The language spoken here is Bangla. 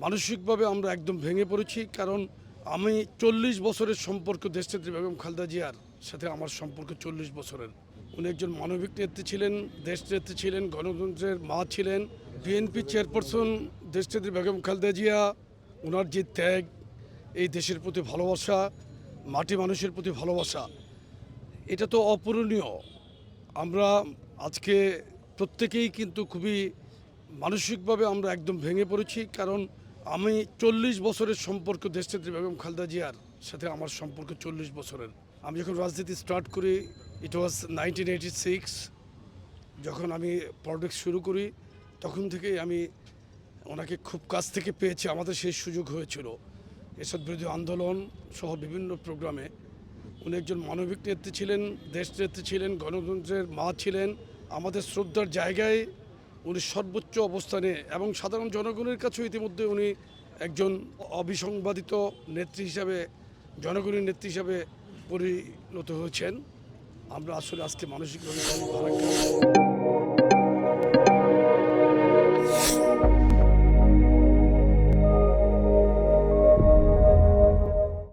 মানসিকভাবে আমরা একদম ভেঙে পড়েছি। কারণ আমি ৪০ বছরের সম্পর্ক দেশনেত্রী বেগম খালেদা জিয়ার সাথে আমার সম্পর্ক ৪০ বছরের। উনি একজন মানবিক নেত্রী ছিলেন, দেশনেত্রী ছিলেন, গণতন্ত্রের মা ছিলেন। বিএনপি চেয়ারপারসন দেশনেত্রী বেগম খালেদা জিয়া, ওনার যে ত্যাগ, এই দেশের প্রতি ভালোবাসা, মাটি মানুষের প্রতি ভালোবাসা, এটা তো অপূরণীয়। আমরা আজকে প্রত্যেকেই কিন্তু খুবই মানসিকভাবে আমরা একদম ভেঙে পড়েছি। কারণ আমি ৪০ বছরের সম্পর্ক দেশনেত্রী বেগম খালেদা জিয়ার সাথে আমার সম্পর্ক ৪০ বছরের। আমি যখন রাজনীতি স্টার্ট করি, ইট ওয়াজ 1986। যখন আমি পলিটিক্স শুরু করি তখন থেকেই আমি ওনাকে খুব কাছ থেকে পেয়েছি। আমাদের সেই সুযোগ হয়েছিল এসব বিরোধী আন্দোলন সহ বিভিন্ন প্রোগ্রামে। উনি একজন মানবিক নেত্রী ছিলেন, দেশনেত্রী ছিলেন, গণতন্ত্রের মা ছিলেন। আমাদের শ্রদ্ধার জায়গায় উনি সর্বোচ্চ অবস্থানে এবং সাধারণ জনগণের কাছেও ইতিমধ্যে উনি একজন অবিসংবাদিত নেত্রী হিসাবে, জনগণের নেত্রী হিসাবে পরিণত হয়েছেন। আমরা আসলে আজকে মানসিকভাবে ভারাক্রান্ত।